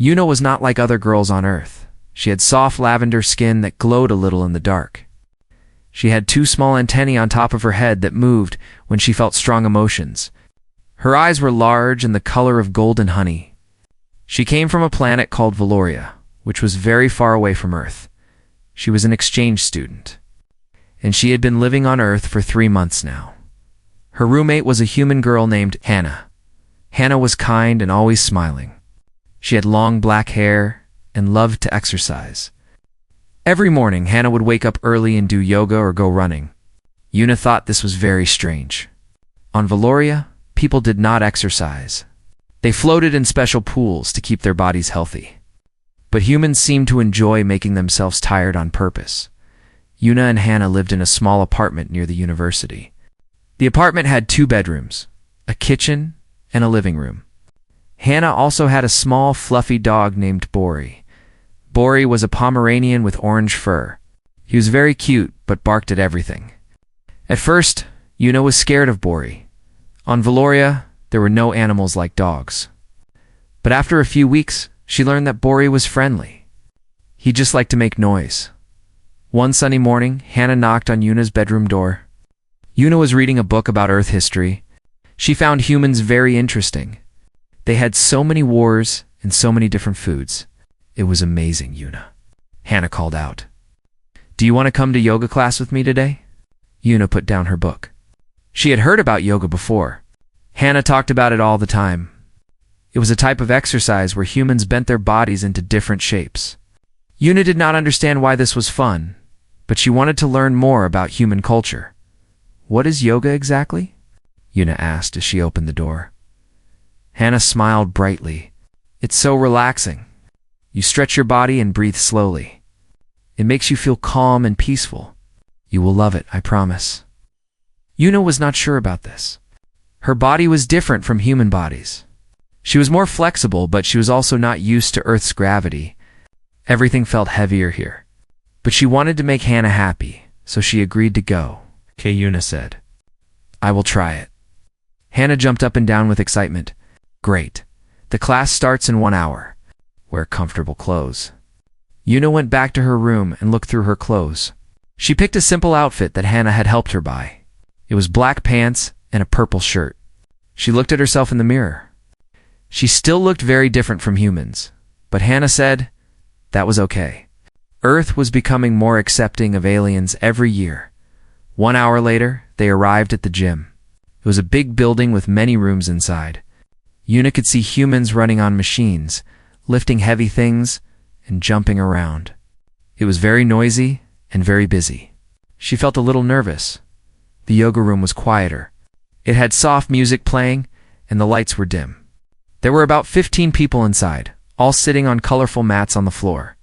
Yuna was not like other girls on Earth. She had soft lavender skin that glowed a little in the dark. She had two small antennae on top of her head that moved when she felt strong emotions. Her eyes were large and the color of golden honey. She came from a planet called Valoria, which was very far away from Earth. She was an exchange student, and she had been living on Earth for 3 months now. Her roommate was a human girl named Hannah. Hannah was kind and always smiling. She had long black hair and loved to exercise. Every morning, Hannah would wake up early and do yoga or go running. Yuna thought this was very strange. On Valoria, people did not exercise. They floated in special pools to keep their bodies healthy. But humans seemed to enjoy making themselves tired on purpose. Yuna and Hannah lived in a small apartment near the university. The apartment had 2 bedrooms, a kitchen, and a living room. Hannah also had a small, fluffy dog named Bori. Bori was a Pomeranian with orange fur. He was very cute, but barked at everything. At first, Yuna was scared of Bori. On Valoria, there were no animals like dogs. But after a few weeks, she learned that Bori was friendly. He just liked to make noise. One sunny morning, Hannah knocked on Yuna's bedroom door. Yuna was reading a book about Earth history. She found humans very interesting. They had so many wars and so many different foods. It was amazing, Yuna. Hannah called out. "Do you want to come to yoga class with me today?" Yuna put down her book. She had heard about yoga before. Hannah talked about it all the time. It was a type of exercise where humans bent their bodies into different shapes. Yuna did not understand why this was fun, but she wanted to learn more about human culture. "What is yoga exactly?" Yuna asked as she opened the door. Hannah smiled brightly. "It's so relaxing. You stretch your body and breathe slowly. It makes you feel calm and peaceful. You will love it, I promise." Yuna was not sure about this. Her body was different from human bodies. She was more flexible, but she was also not used to Earth's gravity. Everything felt heavier here. But she wanted to make Hannah happy, so she agreed to go. "Okay," Yuna said. "I will try it." Hannah jumped up and down with excitement. "Great. The class starts in 1 hour. Wear comfortable clothes." Yuna went back to her room and looked through her clothes. She picked a simple outfit that Hannah had helped her buy. It was black pants and a purple shirt. She looked at herself in the mirror. She still looked very different from humans, but Hannah said that was okay. Earth was becoming more accepting of aliens every year. 1 hour later, they arrived at the gym. It was a big building with many rooms inside. Yuna could see humans running on machines, lifting heavy things, and jumping around. It was very noisy and very busy. She felt a little nervous. The yoga room was quieter. It had soft music playing, and the lights were dim. There were about 15 people inside, all sitting on colorful mats on the floor.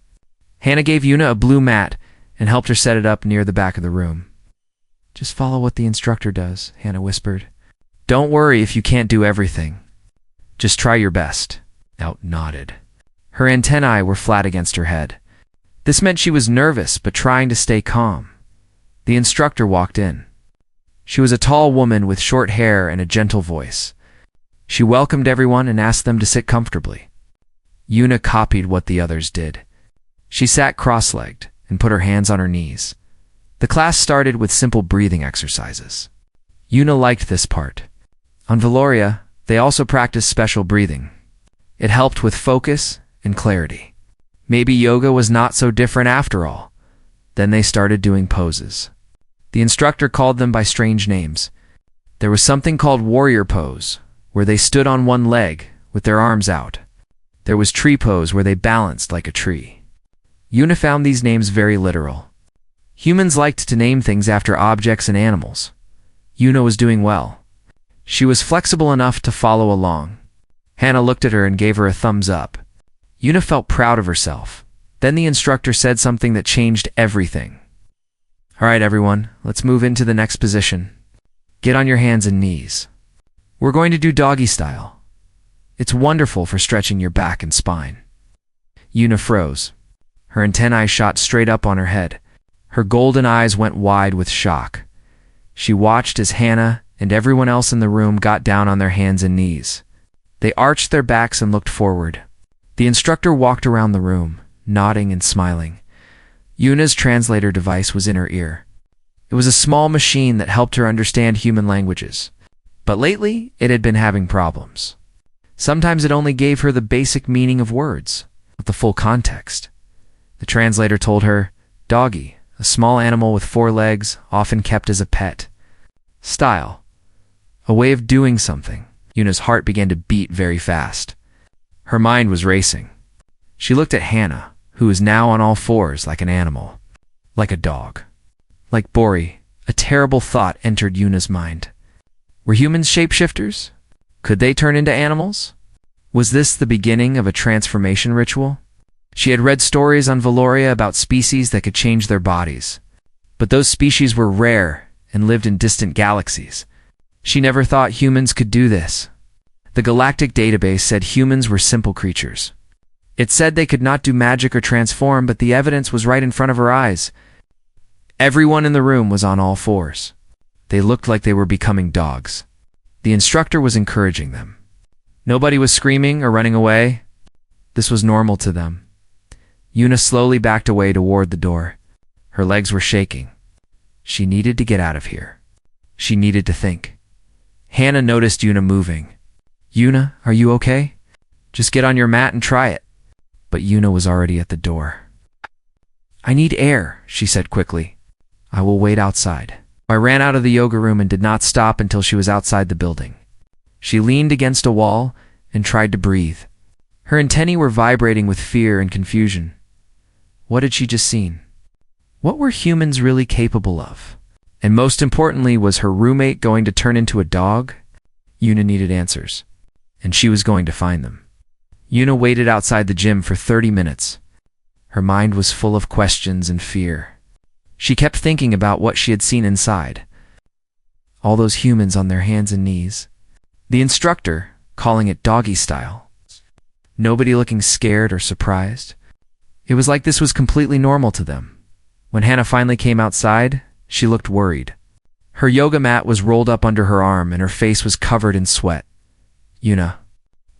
Hannah gave Yuna a blue mat and helped her set it up near the back of the room. "Just follow what the instructor does," Hannah whispered. "Don't worry if you can't do everything. Just try your best." Out nodded. Her antennae were flat against her head. This meant she was nervous but trying to stay calm. The instructor walked in. She was a tall woman with short hair and a gentle voice. She welcomed everyone and asked them to sit comfortably. Yuna copied what the others did. She sat cross-legged and put her hands on her knees. The class started with simple breathing exercises. Yuna liked this part. On Valoria, they also practiced special breathing. It helped with focus and clarity. Maybe yoga was not so different after all. Then they started doing poses. The instructor called them by strange names. There was something called warrior pose, where they stood on one leg with their arms out. There was tree pose, where they balanced like a tree. Yuna found these names very literal. Humans liked to name things after objects and animals. Yuna was doing well. She was flexible enough to follow along. Hannah looked at her and gave her a thumbs up. Yuna felt proud of herself. Then the instructor said something that changed everything. "All right, everyone, let's move into the next position. Get on your hands and knees. We're going to do doggy style. It's wonderful for stretching your back and spine." Yuna froze. Her antennae shot straight up on her head. Her golden eyes went wide with shock. She watched as Hannah and everyone else in the room got down on their hands and knees. They arched their backs and looked forward. The instructor walked around the room, nodding and smiling. Yuna's translator device was in her ear. It was a small machine that helped her understand human languages. But lately, it had been having problems. Sometimes it only gave her the basic meaning of words, not the full context. The translator told her, Doggy, a small animal with 4 legs, often kept as a pet. Style, a way of doing something. Yuna's heart began to beat very fast. Her mind was racing. She looked at Hannah, who was now on all fours like an animal, like a dog. Like Bori, a terrible thought entered Yuna's mind. Were humans shapeshifters? Could they turn into animals? Was this the beginning of a transformation ritual? She had read stories on Valoria about species that could change their bodies. But those species were rare and lived in distant galaxies. She never thought humans could do this. The Galactic database said humans were simple creatures. It said they could not do magic or transform, but the evidence was right in front of her eyes. Everyone in the room was on all fours. They looked like they were becoming dogs. The instructor was encouraging them. Nobody was screaming or running away. This was normal to them. Yuna slowly backed away toward the door. Her legs were shaking. She needed to get out of here. She needed to think. Hannah noticed Yuna moving. Yuna, are you okay? Just get on your mat and try it. But Yuna was already at the door. I need air, she said quickly. I will wait outside. I ran out of the yoga room and did not stop until she was outside the building. She leaned against a wall and tried to breathe. Her antennae were vibrating with fear and confusion. What had she just seen? What were humans really capable of? And most importantly, was her roommate going to turn into a dog? Yuna needed answers, and she was going to find them. Yuna waited outside the gym for 30 minutes. Her mind was full of questions and fear. She kept thinking about what she had seen inside. All those humans on their hands and knees. The instructor, calling it doggy style. Nobody looking scared or surprised. It was like this was completely normal to them. When Hannah finally came outside, she looked worried. Her yoga mat was rolled up under her arm and her face was covered in sweat. Yuna,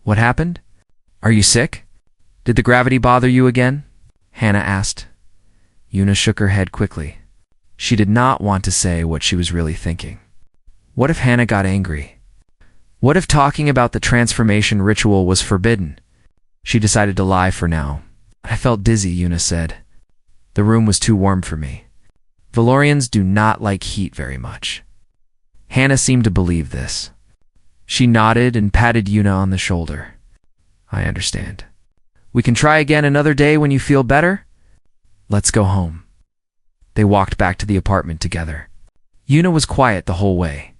what happened? Are you sick? Did the gravity bother you again? Hannah asked. Yuna shook her head quickly. She did not want to say what she was really thinking. What if Hannah got angry? What if talking about the transformation ritual was forbidden? She decided to lie for now. I felt dizzy, Yuna said. The room was too warm for me. Valorians do not like heat very much. Hannah seemed to believe this. She nodded and patted Yuna on the shoulder. I understand. We can try again another day when you feel better? Let's go home. They walked back to the apartment together. Yuna was quiet the whole way.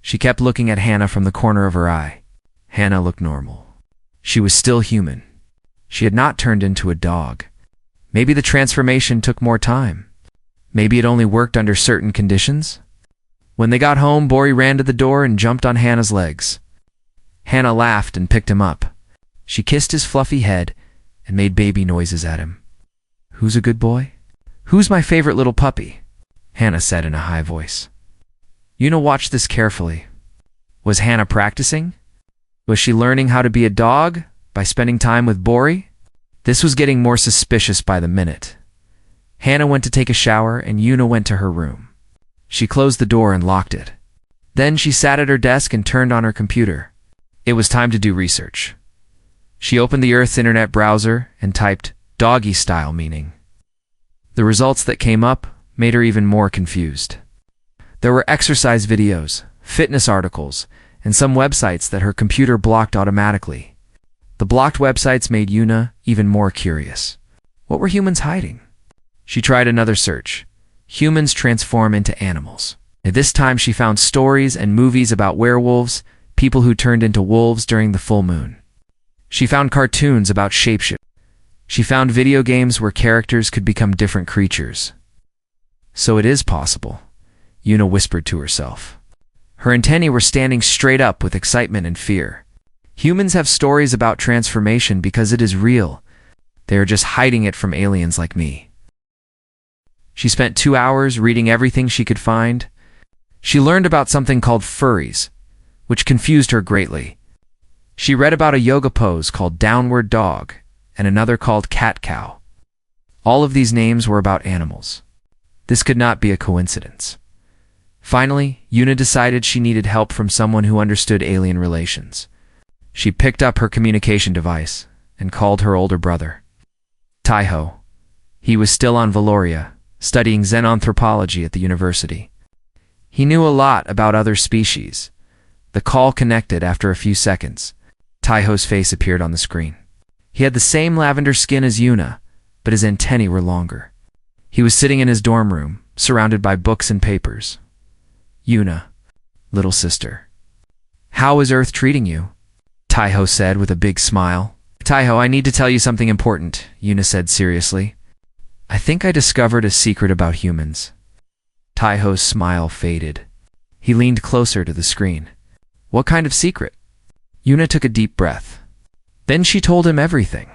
She kept looking at Hannah from the corner of her eye. Hannah looked normal. She was still human. She had not turned into a dog. Maybe the transformation took more time. Maybe it only worked under certain conditions. When they got home, Bori ran to the door and jumped on Hannah's legs. Hannah laughed and picked him up. She kissed his fluffy head and made baby noises at him. Who's a good boy? Who's my favorite little puppy? Hannah said in a high voice. Yuna watched this carefully. Was Hannah practicing? Was she learning how to be a dog by spending time with Bori? This was getting more suspicious by the minute. Hannah went to take a shower and Yuna went to her room. She closed the door and locked it. Then she sat at her desk and turned on her computer. It was time to do research. She opened the Earth's internet browser and typed doggy style meaning. The results that came up made her even more confused. There were exercise videos, fitness articles, and some websites that her computer blocked automatically. The blocked websites made Yuna even more curious. What were humans hiding? She tried another search. Humans transform into animals. And this time she found stories and movies about werewolves, people who turned into wolves during the full moon. She found cartoons about shapeshifting. She found video games where characters could become different creatures. So it is possible, Yuna whispered to herself. Her antennae were standing straight up with excitement and fear. Humans have stories about transformation because it is real. They are just hiding it from aliens like me. She spent 2 hours reading everything she could find. She learned about something called furries, which confused her greatly. She read about a yoga pose called downward dog and another called cat cow. All of these names were about animals. This could not be a coincidence. Finally, Yuna decided she needed help from someone who understood alien relations. She picked up her communication device and called her older brother, Taiho. He was still on Valoria, studying xenanthropology at the university. He knew a lot about other species. The call connected after a few seconds. Taiho's face appeared on the screen. He had the same lavender skin as Yuna, but his antennae were longer. He was sitting in his dorm room, surrounded by books and papers. Yuna, little sister. How is Earth treating you? Taiho said with a big smile. Taiho, I need to tell you something important, Yuna said seriously. I think I discovered a secret about humans. Taiho's smile faded. He leaned closer to the screen. What kind of secret? Yuna took a deep breath. Then she told him everything.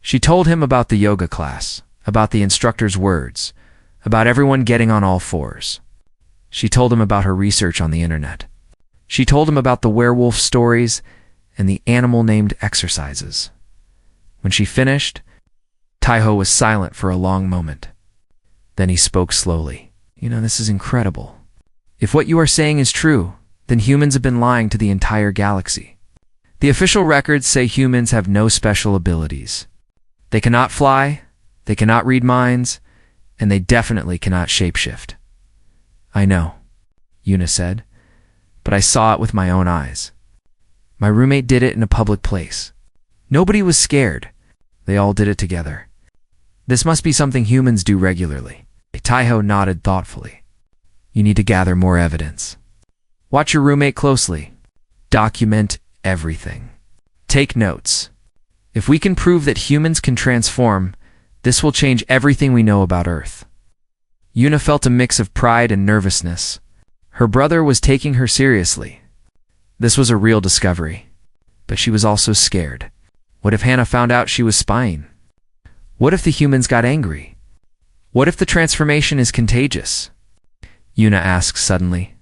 She told him about the yoga class, about the instructor's words, about everyone getting on all fours. She told him about her research on the internet. She told him about the werewolf stories and the animal-named exercises. When she finished, Taiho was silent for a long moment. Then he spoke slowly. This is incredible. If what you are saying is true, then humans have been lying to the entire galaxy. The official records say humans have no special abilities. They cannot fly, they cannot read minds, and they definitely cannot shapeshift. I know, Yuna said, but I saw it with my own eyes. My roommate did it in a public place. Nobody was scared. They all did it together. This must be something humans do regularly. Taiho nodded thoughtfully. You need to gather more evidence. Watch your roommate closely. Document everything. Take notes. If we can prove that humans can transform, this will change everything we know about Earth. Yuna felt a mix of pride and nervousness. Her brother was taking her seriously. This was a real discovery. But she was also scared. What if Hannah found out she was spying? What if the humans got angry? What if the transformation is contagious? Yuna asked suddenly.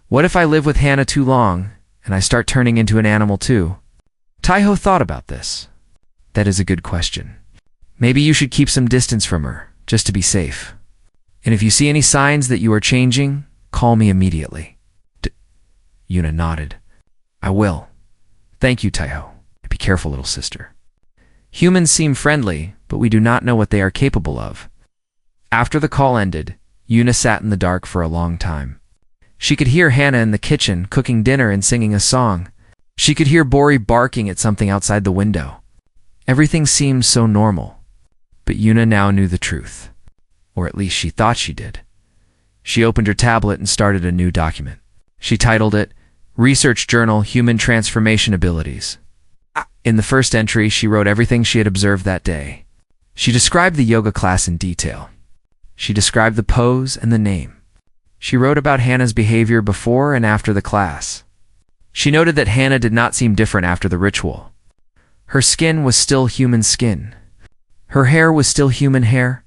What if I live with Hannah too long, and I start turning into an animal too? Taiho thought about this. That is a good question. Maybe you should keep some distance from her, just to be safe. And if you see any signs that you are changing, call me immediately. Yuna nodded. I will. Thank you, Taiho. Be careful, little sister. Humans seem friendly, but we do not know what they are capable of. After the call ended, Yuna sat in the dark for a long time. She could hear Hannah in the kitchen cooking dinner and singing a song. She could hear Bori barking at something outside the window. Everything seemed so normal. But Yuna now knew the truth. Or at least she thought she did. She opened her tablet and started a new document. She titled it, Research Journal Human Transformation Abilities. In the first entry, she wrote everything she had observed that day. She described the yoga class in detail. She described the pose and the name. She wrote about Hannah's behavior before and after the class. She noted that Hannah did not seem different after the ritual. Her skin was still human skin. Her hair was still human hair.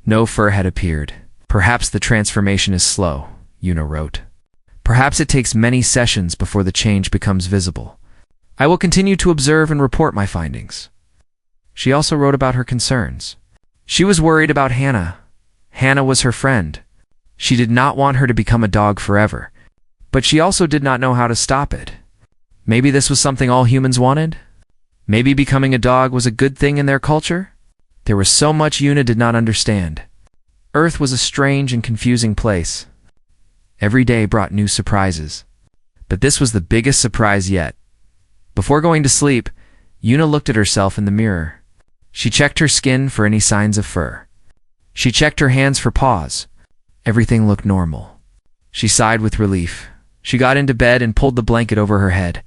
No fur had appeared. Perhaps the transformation is slow, Yuna wrote. Perhaps it takes many sessions before the change becomes visible. I will continue to observe and report my findings. She also wrote about her concerns. She was worried about Hannah. Hannah was her friend. She did not want her to become a dog forever, but she also did not know how to stop it. Maybe this was something all humans wanted? Maybe becoming a dog was a good thing in their culture? There was so much Yuna did not understand. Earth was a strange and confusing place. Every day brought new surprises. But this was the biggest surprise yet. Before going to sleep, Yuna looked at herself in the mirror. She checked her skin for any signs of fur. She checked her hands for paws. Everything looked normal. She sighed with relief. She got into bed and pulled the blanket over her head.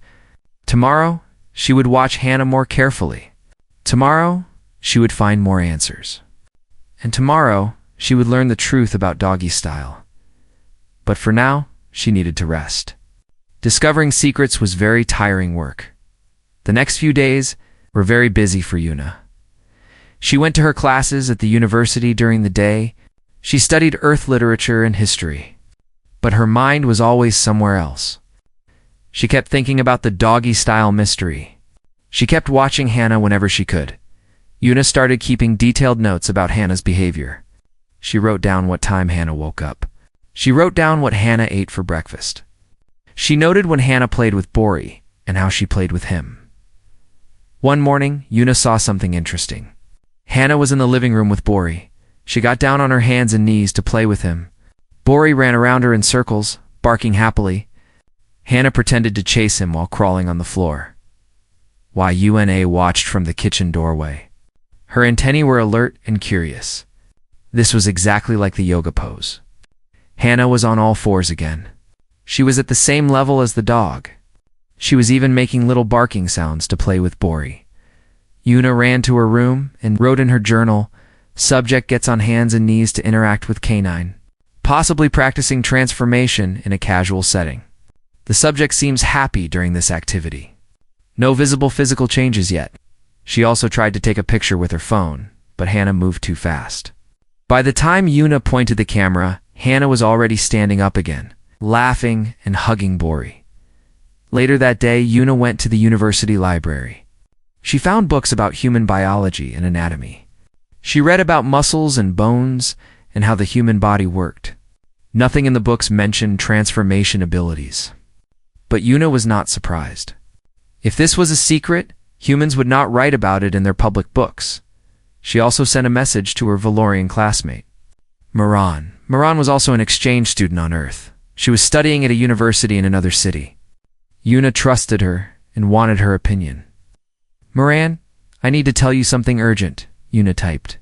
Tomorrow, she would watch Hannah more carefully. Tomorrow, she would find more answers. And tomorrow, she would learn the truth about Doggy style. But for now, she needed to rest. Discovering secrets was very tiring work. The next few days were very busy for Yuna. She went to her classes at the university during the day. She studied Earth literature and history. But her mind was always somewhere else. She kept thinking about the Doggy style mystery. She kept watching Hannah whenever she could. Yuna started keeping detailed notes about Hannah's behavior. She wrote down what time Hannah woke up. She wrote down what Hannah ate for breakfast. She noted when Hannah played with Bori and how she played with him. One morning, Yuna saw something interesting. Hannah was in the living room with Bori. She got down on her hands and knees to play with him. Bori ran around her in circles, barking happily. Hannah pretended to chase him while crawling on the floor, while Yuna watched from the kitchen doorway. Her antennae were alert and curious. This was exactly like the yoga pose. Hannah was on all fours again. She was at the same level as the dog. She was even making little barking sounds to play with Bori. Yuna ran to her room and wrote in her journal, "Subject gets on hands and knees to interact with canine, possibly practicing transformation in a casual setting. The subject seems happy during this activity. No visible physical changes yet." She also tried to take a picture with her phone, but Hannah moved too fast. By the time Yuna pointed the camera, Hannah was already standing up again, laughing and hugging Bori. Later that day, Yuna went to the university library. She found books about human biology and anatomy. She read about muscles and bones and how the human body worked. Nothing in the books mentioned transformation abilities. But Yuna was not surprised. If this was a secret, humans would not write about it in their public books. She also sent a message to her Valorian classmate, Moran. Moran was also an exchange student on Earth. She was studying at a university in another city. Yuna trusted her and wanted her opinion. "Moran, I need to tell you something urgent," Yuna typed.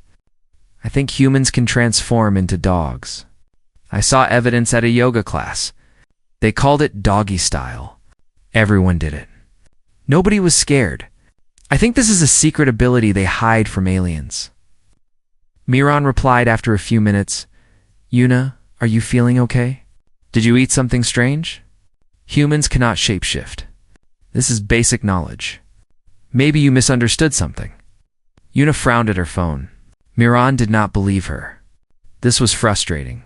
"I think humans can transform into dogs. I saw evidence at a yoga class. They called it doggy style. Everyone did it. Nobody was scared. I think this is a secret ability they hide from aliens." Miran replied after a few minutes, "Yuna, are you feeling okay? Did you eat something strange? Humans cannot shapeshift. This is basic knowledge. Maybe you misunderstood something." Yuna frowned at her phone. Miran did not believe her. This was frustrating.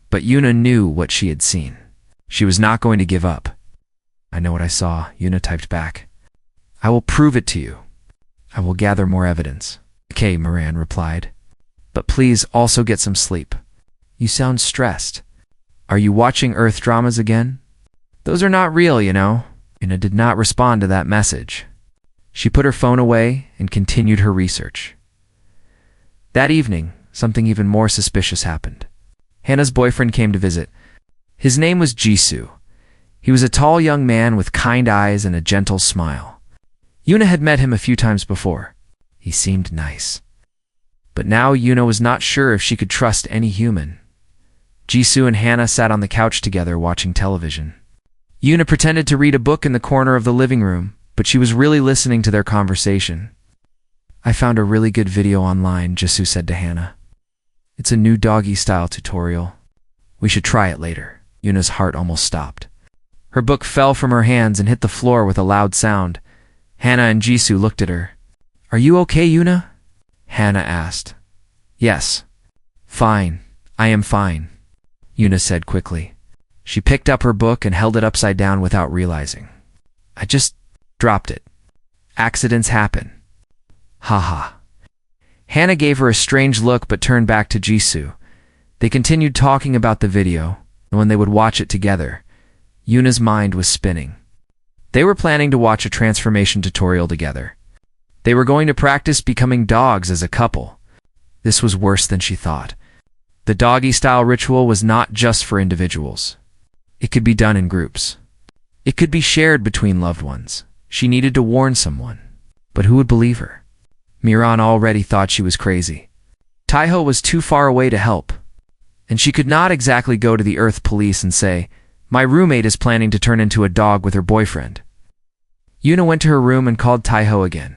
But Yuna knew what she had seen. She was not going to give up. "I know what I saw," Yuna typed back. "I will prove it to you. I will gather more evidence." "Okay," Moran replied. "But please also get some sleep. You sound stressed. Are you watching Earth dramas again? Those are not real, you know." Yuna did not respond to that message. She put her phone away and continued her research. That evening, something even more suspicious happened. Hannah's boyfriend came to visit. His name was Jisoo. He was a tall young man with kind eyes and a gentle smile. Yuna had met him a few times before. He seemed nice. But now Yuna was not sure if she could trust any human. Jisoo and Hannah sat on the couch together watching television. Yuna pretended to read a book in the corner of the living room, but she was really listening to their conversation. "I found a really good video online," Jisoo said to Hannah. "It's a new doggy-style tutorial. We should try it later." Yuna's heart almost stopped. Her book fell from her hands and hit the floor with a loud sound. Hannah and Jisoo looked at her. "Are you okay, Yuna?" Hannah asked. "Yes. Fine. I am fine," Yuna said quickly. She picked up her book and held it upside down without realizing. "I just dropped it. Accidents happen. Haha." Hannah gave her a strange look but turned back to Jisoo. They continued talking about the video, and when they would watch it together, Yuna's mind was spinning. They were planning to watch a transformation tutorial together. They were going to practice becoming dogs as a couple. This was worse than she thought. The doggy-style ritual was not just for individuals. It could be done in groups. It could be shared between loved ones. She needed to warn someone. But who would believe her? Miran already thought she was crazy. Taiho was too far away to help. And she could not exactly go to the Earth police and say, "My roommate is planning to turn into a dog with her boyfriend." Yuna went to her room and called Taiho again.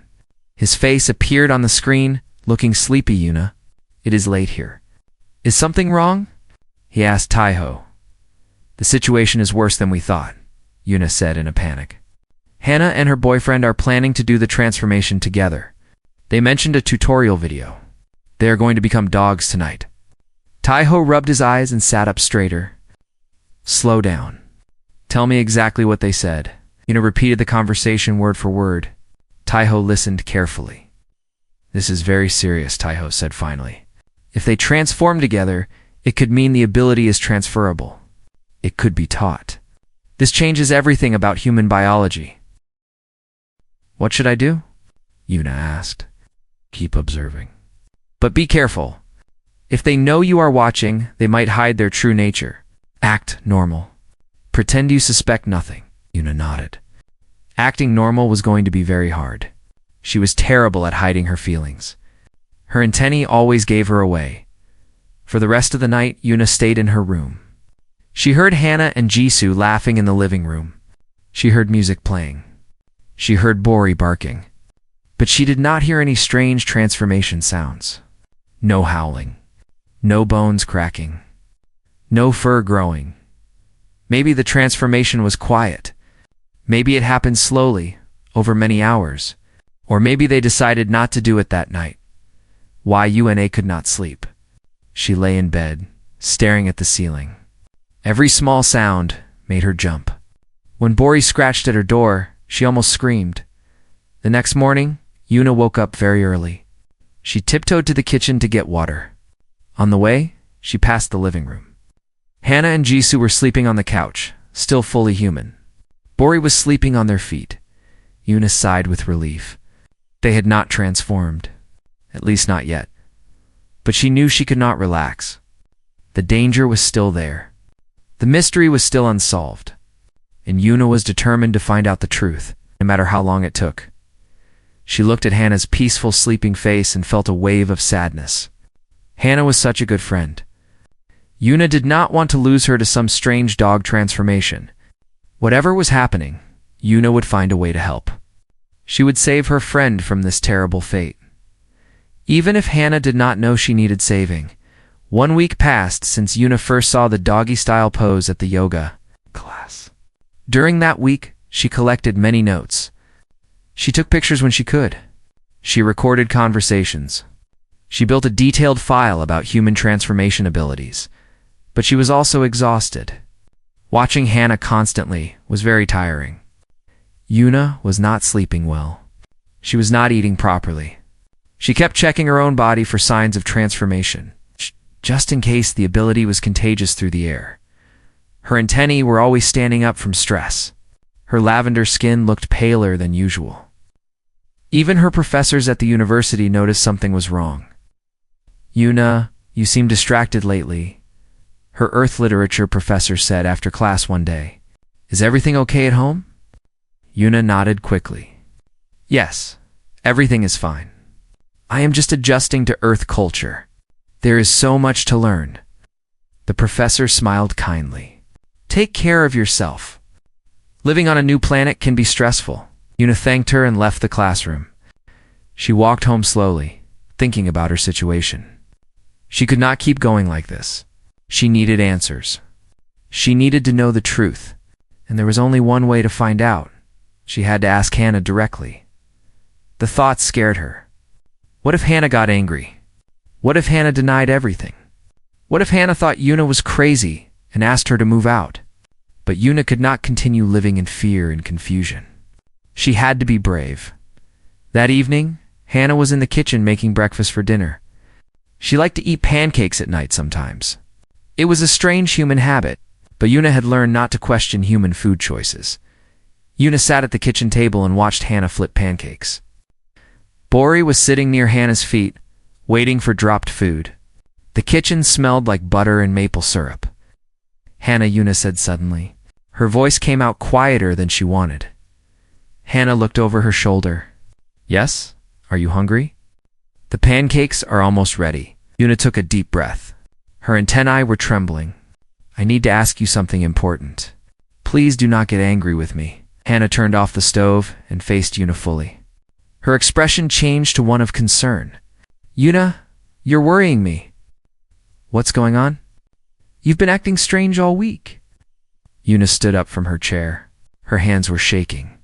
His face appeared on the screen, looking sleepy. "Yuna, it is late here. Is something wrong?" he asked Taiho. "The situation is worse than we thought," Yuna said in a panic. "Hannah and her boyfriend are planning to do the transformation together. They mentioned a tutorial video. They are going to become dogs tonight." Taiho rubbed his eyes and sat up straighter. "Slow down. Tell me exactly what they said." Yuna repeated the conversation word for word. Taiho listened carefully. This is very serious, Taiho said finally. If they transform together, it could mean the ability is transferable. It could be taught. This changes everything about human biology. What should I do? Yuna asked. Keep observing. But be careful. If they know you are watching, they might hide their true nature. Act normal. Pretend you suspect nothing. Yuna nodded. Acting normal was going to be very hard. She was terrible at hiding her feelings. Her antennae always gave her away. For the rest of the night, Yuna stayed in her room. She heard Hana and Jisoo laughing in the living room. She heard music playing. She heard Bori barking. But she did not hear any strange transformation sounds. No howling. No bones cracking. No fur growing. Maybe the transformation was quiet. Maybe it happened slowly, over many hours. Or maybe they decided not to do it that night. Why Yuna could not sleep. She lay in bed, staring at the ceiling. Every small sound made her jump. When Bori scratched at her door, she almost screamed. The next morning, Yuna woke up very early. She tiptoed to the kitchen to get water. On the way, she passed the living room. Hana and Jisoo were sleeping on the couch, still fully human. Bori was sleeping on their feet. Yuna sighed with relief. They had not transformed. At least not yet. But she knew she could not relax. The danger was still there. The mystery was still unsolved. And Yuna was determined to find out the truth, no matter how long it took. She looked at Hana's peaceful sleeping face and felt a wave of sadness. Hana was such a good friend. Yuna did not want to lose her to some strange dog transformation. Whatever was happening, Yuna would find a way to help. She would save her friend from this terrible fate. Even if Hana did not know she needed saving, 1 week passed since Yuna first saw the doggy-style pose at the yoga class. During that week, she collected many notes. She took pictures when she could. She recorded conversations. She built a detailed file about human transformation abilities. But she was also exhausted. Watching Hana constantly was very tiring. Yuna was not sleeping well. She was not eating properly. She kept checking her own body for signs of transformation, just in case the ability was contagious through the air. Her antennae were always standing up from stress. Her lavender skin looked paler than usual. Even her professors at the university noticed something was wrong. Yuna, you seem distracted lately, her Earth literature professor said after class one day. Is everything okay at home? Yuna nodded quickly. Yes, everything is fine. I am just adjusting to Earth culture. There is so much to learn. The professor smiled kindly. Take care of yourself. Living on a new planet can be stressful. Yuna thanked her and left the classroom. She walked home slowly, thinking about her situation. She could not keep going like this. She needed answers. She needed to know the truth, and there was only one way to find out. She had to ask Hana directly. The thought scared her. What if Hana got angry? What if Hana denied everything? What if Hana thought Yuna was crazy and asked her to move out? But Yuna could not continue living in fear and confusion. She had to be brave. That evening, Hana was in the kitchen making breakfast for dinner. She liked to eat pancakes at night sometimes. It was a strange human habit, but Yuna had learned not to question human food choices. Yuna sat at the kitchen table and watched Hana flip pancakes. Bori was sitting near Hana's feet, waiting for dropped food. The kitchen smelled like butter and maple syrup. Hana, Yuna said suddenly. Her voice came out quieter than she wanted. Hana looked over her shoulder. Yes? Are you hungry? The pancakes are almost ready. Yuna took a deep breath. Her antennae were trembling. I need to ask you something important. Please do not get angry with me. Hana turned off the stove and faced Yuna fully. Her expression changed to one of concern. Yuna, you're worrying me. What's going on? You've been acting strange all week. Yuna stood up from her chair. Her hands were shaking.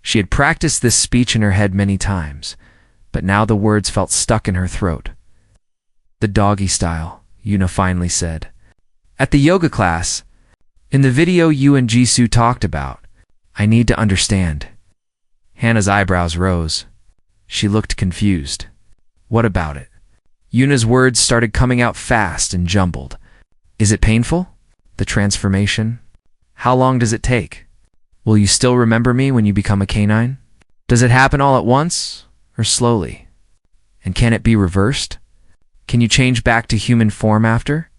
She had practiced this speech in her head many times, but now the words felt stuck in her throat. The doggy style, Yuna finally said. At the yoga class, in the video you and Jisoo talked about, I need to understand. Hana's eyebrows rose. She looked confused. What about it? Yuna's words started coming out fast and jumbled. Is it painful? The transformation? How long does it take? Will you still remember me when you become a canine? Does it happen all at once or slowly? And can it be reversed? Can you change back to human form after?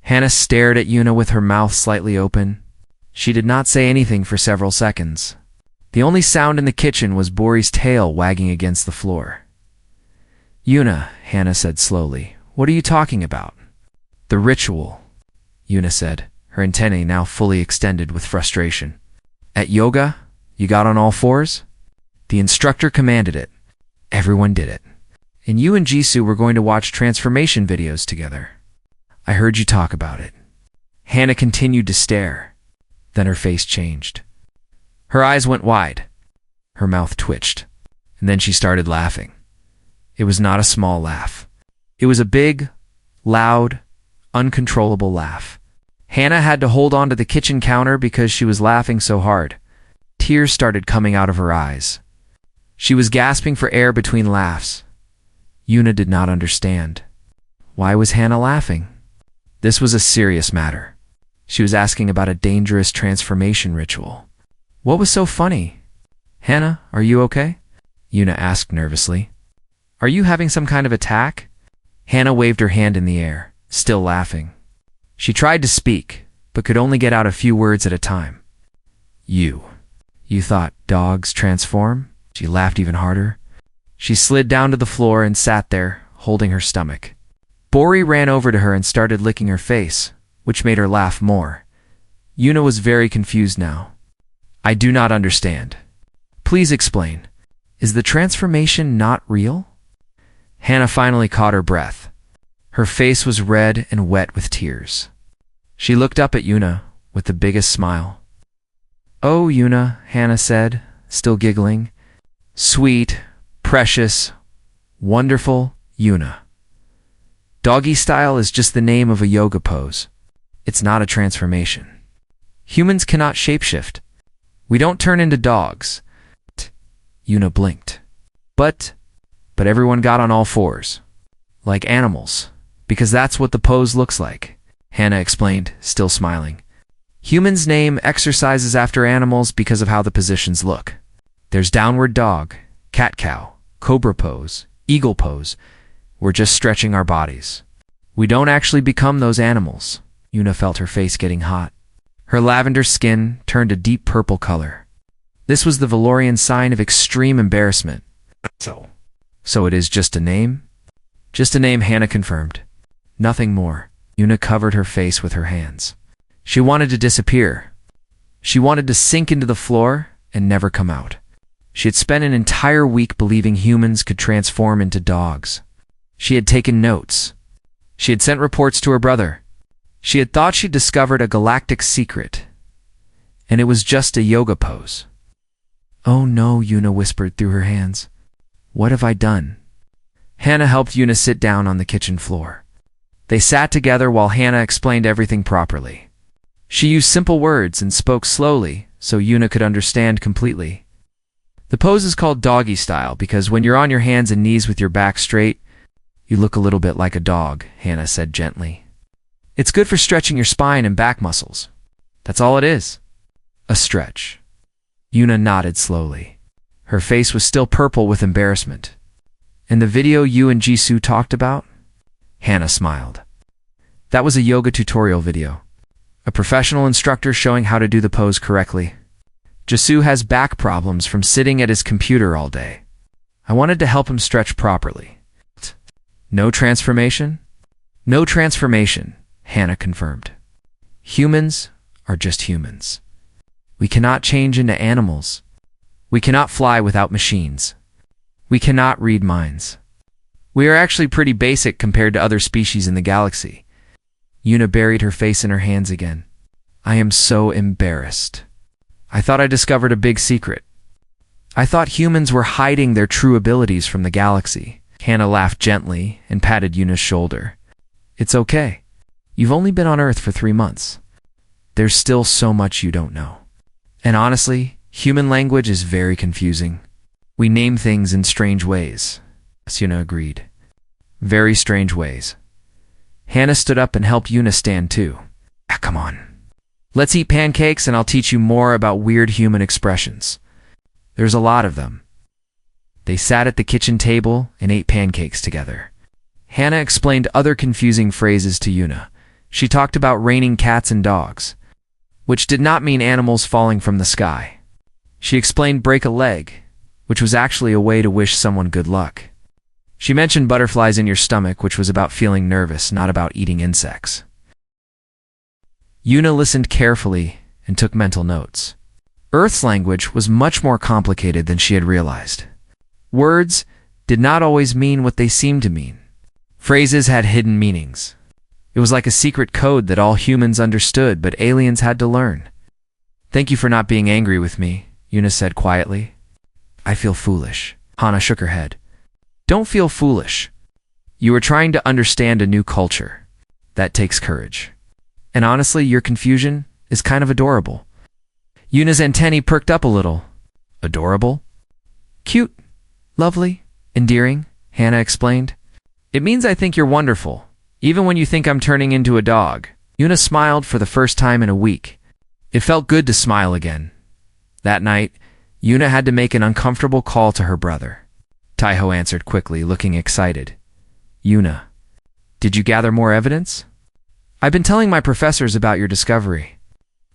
Hannah stared at Yuna with her mouth slightly open. She did not say anything for several seconds. The only sound in the kitchen was Bori's tail wagging against the floor. Yuna, Hannah said slowly, what are you talking about? The ritual, Yuna said, her antennae now fully extended with frustration. At yoga, you got on all fours? The instructor commanded it. Everyone did it. And you and Jisoo were going to watch transformation videos together. I heard you talk about it. Hannah continued to stare. Then her face changed. Her eyes went wide. Her mouth twitched. And then she started laughing. It was not a small laugh. It was a big, loud, uncontrollable laugh. Hannah had to hold on to the kitchen counter because she was laughing so hard. Tears started coming out of her eyes. She was gasping for air between laughs. Yuna did not understand. Why was Hannah laughing? This was a serious matter. She was asking about a dangerous transformation ritual. What was so funny? Hannah, are you okay? Yuna asked nervously. Are you having some kind of attack? Hannah waved her hand in the air, still laughing. She tried to speak, but could only get out a few words at a time. You thought dogs transform? She laughed even harder. She slid down to the floor and sat there, holding her stomach. Bori ran over to her and started licking her face, which made her laugh more. Yuna was very confused now. I do not understand. Please explain. Is the transformation not real? Hannah finally caught her breath. Her face was red and wet with tears. She looked up at Yuna with the biggest smile. Oh, Yuna, Hannah said, still giggling. Sweet, precious, wonderful Yuna. Doggy style is just the name of a yoga pose. It's not a transformation. Humans cannot shapeshift. We don't turn into dogs. Yuna blinked. But everyone got on all fours. Like animals. Because that's what the pose looks like, Hannah explained, still smiling. Humans name exercises after animals because of how the positions look. There's downward dog, cat-cow, cobra pose, eagle pose. We're just stretching our bodies. We don't actually become those animals. Yuna felt her face getting hot. Her lavender skin turned a deep purple color. This was the Valorian sign of extreme embarrassment. So it is just a name? Just a name, Hannah confirmed. Nothing more. Yuna covered her face with her hands. She wanted to disappear. She wanted to sink into the floor and never come out. She had spent an entire week believing humans could transform into dogs. She had taken notes. She had sent reports to her brother. She had thought she'd discovered a galactic secret. And it was just a yoga pose. Oh no, Yuna whispered through her hands. What have I done? Hannah helped Yuna sit down on the kitchen floor. They sat together while Hannah explained everything properly. She used simple words and spoke slowly so Yuna could understand completely. The pose is called doggy style because when you're on your hands and knees with your back straight, you look a little bit like a dog, Hannah said gently. It's good for stretching your spine and back muscles. That's all it is. A stretch. Yuna nodded slowly. Her face was still purple with embarrassment. And the video you and Jisoo talked about? Hannah smiled. That was a yoga tutorial video. A professional instructor showing how to do the pose correctly. Jisoo has back problems from sitting at his computer all day. I wanted to help him stretch properly. No transformation? No transformation, Hannah confirmed. Humans are just humans. We cannot change into animals. We cannot fly without machines. We cannot read minds. We are actually pretty basic compared to other species in the galaxy. Yuna buried her face in her hands again. I am so embarrassed. I thought I discovered a big secret. I thought humans were hiding their true abilities from the galaxy. Hannah laughed gently and patted Yuna's shoulder. It's okay. You've only been on Earth for 3 months. There's still so much you don't know. And honestly, human language is very confusing. We name things in strange ways. Yuna agreed. very strange ways. Hannah stood up and helped Una stand too. Ah, come on. Let's eat pancakes and I'll teach you more about weird human expressions. There's a lot of them. They sat at the kitchen table and ate pancakes together. Hannah explained other confusing phrases to Una. She talked about raining cats and dogs, which did not mean animals falling from the sky. She explained break a leg, which was actually a way to wish someone good luck. She mentioned butterflies in your stomach, which was about feeling nervous, not about eating insects. Una listened carefully and took mental notes. Earth's language was much more complicated than she had realized. Words did not always mean what they seemed to mean. Phrases had hidden meanings. It was like a secret code that all humans understood, but aliens had to learn. Thank you for not being angry with me, Una said quietly. I feel foolish. Hannah shook her head. Don't feel foolish. You are trying to understand a new culture. That takes courage. And honestly, your confusion is kind of adorable. Una's antennae perked up a little. Adorable? Cute, lovely, endearing, Hannah explained. It means I think you're wonderful, even when you think I'm turning into a dog. Una smiled for the first time in a week. It felt good to smile again. That night, Una had to make an uncomfortable call to her brother. Taiho answered quickly, looking excited. Una, did you gather more evidence? I've been telling my professors about your discovery.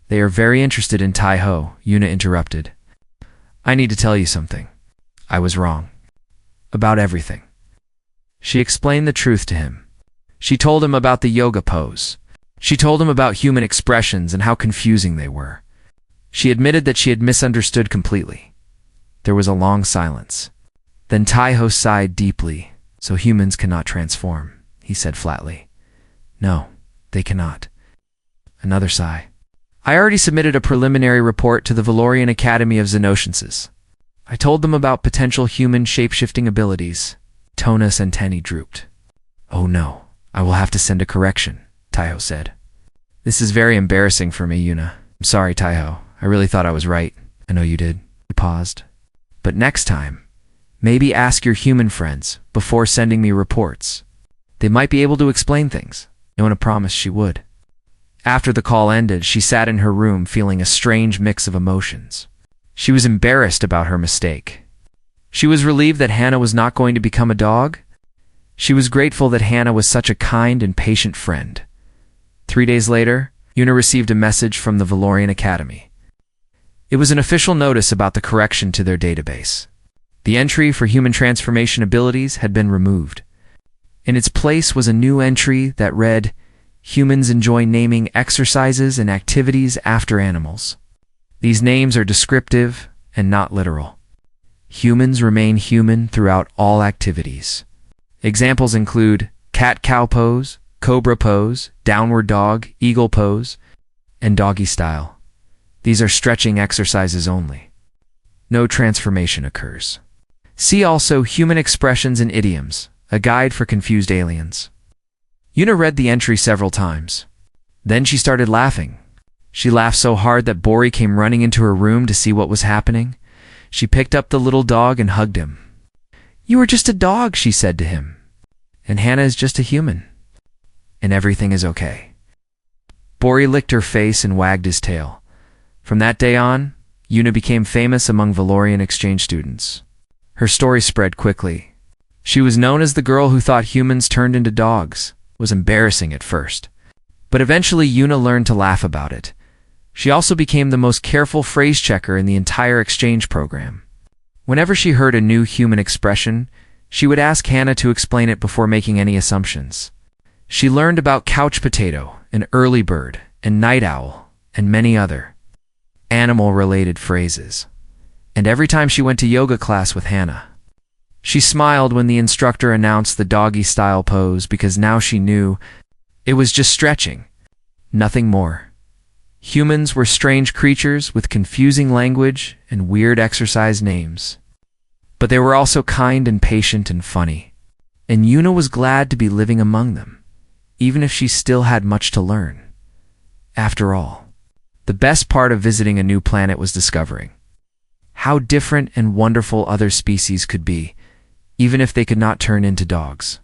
They are very interested in Taiho, Una interrupted. I need to tell you something. I was wrong. About everything. She explained the truth to him. She told him about the yoga pose. She told him about human expressions and how confusing they were. She admitted that she had misunderstood completely. There was a long silence. Then Taiho sighed deeply. So humans cannot transform, he said flatly. No, they cannot. Another sigh. I already submitted a preliminary report to the Valorian Academy of Xenociences. I told them about potential human shape-shifting abilities. Tona's antennae drooped. Oh no, I will have to send a correction, Taiho said. This is very embarrassing for me, Una. I'm sorry, Taiho. I really thought I was right. I know you did. He paused. But next time, maybe ask your human friends before sending me reports. They might be able to explain things. Una promised she would. After the call ended, she sat in her room feeling a strange mix of emotions. She was embarrassed about her mistake. She was relieved that Hannah was not going to become a dog. She was grateful that Hannah was such a kind and patient friend. 3 days later, Una received a message from the Valorian Academy. It was an official notice about the correction to their database. The entry for human transformation abilities had been removed. In its place was a new entry that read, Humans enjoy naming exercises and activities after animals. These names are descriptive and not literal. Humans remain human throughout all activities. Examples include cat-cow pose, cobra pose, downward dog, eagle pose, and doggy style. These are stretching exercises only. No transformation occurs. See also Human Expressions and Idioms, a guide for confused aliens. Una read the entry several times. Then she started laughing. She laughed so hard that Bori came running into her room to see what was happening. She picked up the little dog and hugged him. You are just a dog, she said to him. And Hannah is just a human. And everything is okay. Bori licked her face and wagged his tail. From that day on, Una became famous among Valorian exchange students. Her story spread quickly. She was known as the girl who thought humans turned into dogs. It was embarrassing at first. But eventually Una learned to laugh about it. She also became the most careful phrase checker in the entire exchange program. Whenever she heard a new human expression, she would ask Hannah to explain it before making any assumptions. She learned about couch potato, and early bird, and night owl, and many other animal-related phrases. And every time she went to yoga class with Hannah, she smiled when the instructor announced the doggy-style pose because now she knew it was just stretching, nothing more. Humans were strange creatures with confusing language and weird exercise names. But they were also kind and patient and funny. And Una was glad to be living among them, even if she still had much to learn. After all, the best part of visiting a new planet was discovering how different and wonderful other species could be, even if they could not turn into dogs.